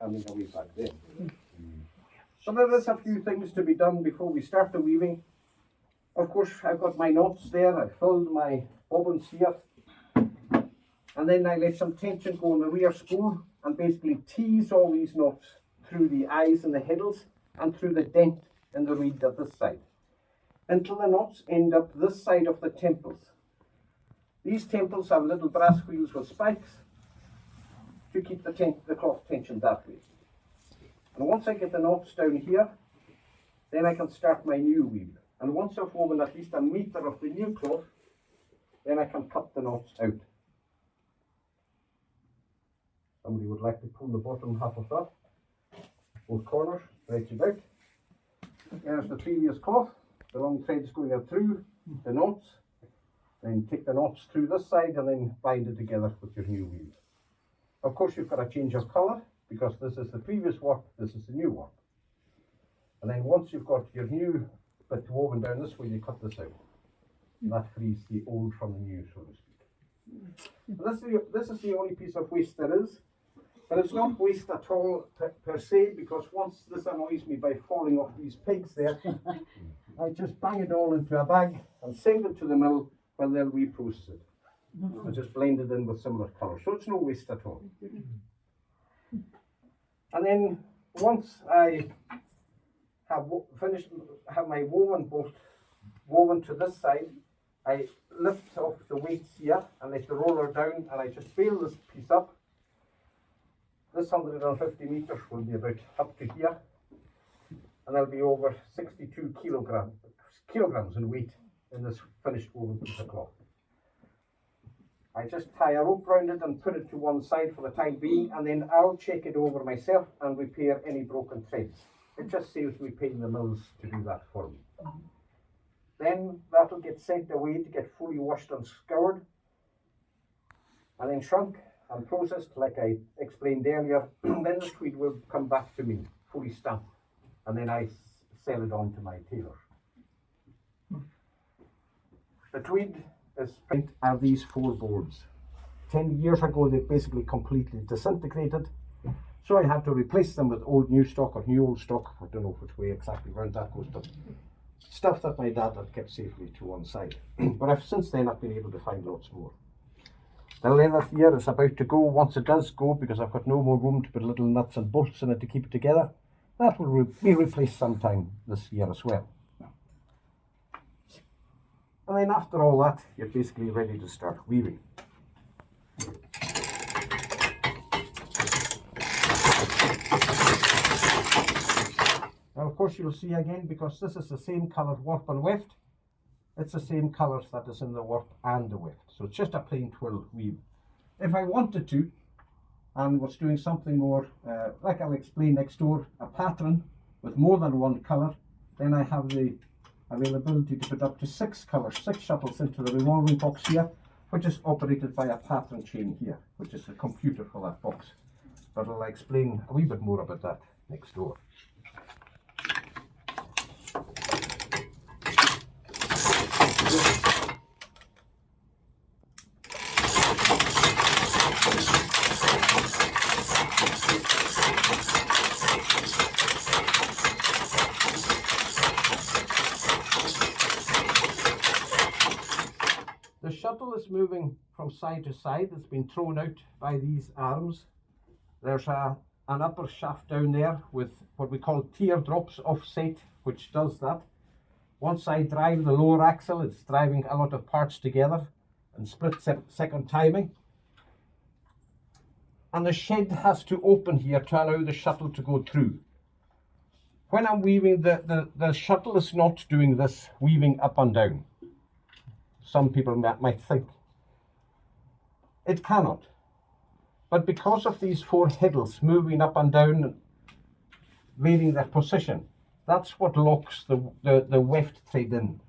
having a way back then. So there is a few things to be done before we start the weaving. Of course, I've got my knots there. I've filled my bobbins here. And then I let some tension go on the rear spool and basically tease all these knots through the eyes and the heddles and through the dent in the reed at this side, until the knots end up this side of the temples. These temples have little brass wheels with spikes to keep the cloth tensioned that way. And once I get the knots down here, then I can start my new weave. And once I've woven at least a metre of the new cloth, then I can cut the knots out. Somebody would like to pull the bottom half of that, both corners, stretch it out. There's the previous cloth, the long threads going out through the knots. Then take the knots through this side and then bind it together with your new weave. Of course, you've got a change of colour because this is the previous work, this is the new work. And then once you've got your new bit woven down this way, you cut this out. And that frees the old from the new, so to speak. This is the only piece of waste there is. But it's not waste at all per se, because once this annoys me by falling off these pegs there, I just bang it all into a bag and send it to the mill where they'll reprocess it. And just blend it in with similar colours. So it's no waste at all. And then once I have have my woven to this side, I lift off the weights here and let the roller down, and I just bail this piece up. This 150 metres will be about up to here, and there'll be over 62 kilograms in weight in this finished woven piece of cloth. I just tie a rope around it and put it to one side for the time being, and then I'll check it over myself and repair any broken threads. It just saves me paying the mills to do that for me. Then that'll get sent away to get fully washed and scoured, and then shrunk and processed like I explained earlier. Then the tweed will come back to me fully stamped, and then I sell it on to my tailors. The tweed are these 4 boards. 10 years ago they basically completely disintegrated, so I had to replace them with old new stock or new old stock. I don't know which way exactly around that goes, but stuff that my dad had kept safely to one side. But since then I've been able to find lots more. The leather here is about to go. Once it does go, because I've got no more room to put little nuts and bolts in it to keep it together, that will be replaced sometime this year as well. And then after all that, you're basically ready to start weaving. Now of course you'll see again, because this is the same coloured warp and weft, it's the same colours that is in the warp and the weft. So it's just a plain twill weave. If I wanted to, and was doing something more, like I'll explain next door, a pattern with more than one colour, then I have the availability to put up to 6 colours, 6 shuttles into the revolving box here, which is operated by a pattern chain here, which is the computer for that box. But I'll explain a wee bit more about that next door. The shuttle is moving from side to side. It's been thrown out by these arms. There's an upper shaft down there with what we call teardrops offset, which does that. Once I drive the lower axle, it's driving a lot of parts together in split-second timing. And the shed has to open here to allow the shuttle to go through. When I'm weaving, the shuttle is not doing this weaving up and down. Some people might think. It cannot. But because of these 4 heddles moving up and down, varying their position, that's what locks the weft thread in,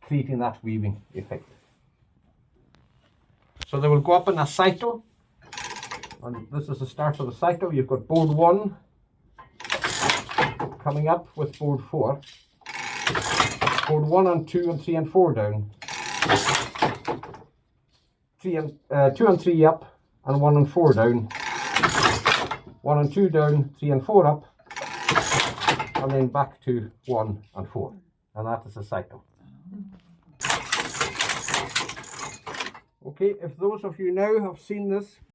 creating that weaving effect. So they will go up in a cycle, and this is the start of the cycle. You've got board 1 coming up with board 4. Board 1 and 2 and 3 and 4 down. 2 and 3 up, and 1 and 4 down. 1 and 2 down, 3 and 4 up, and then back to 1 and 4. And that is a cycle. Okay, if those of you now have seen this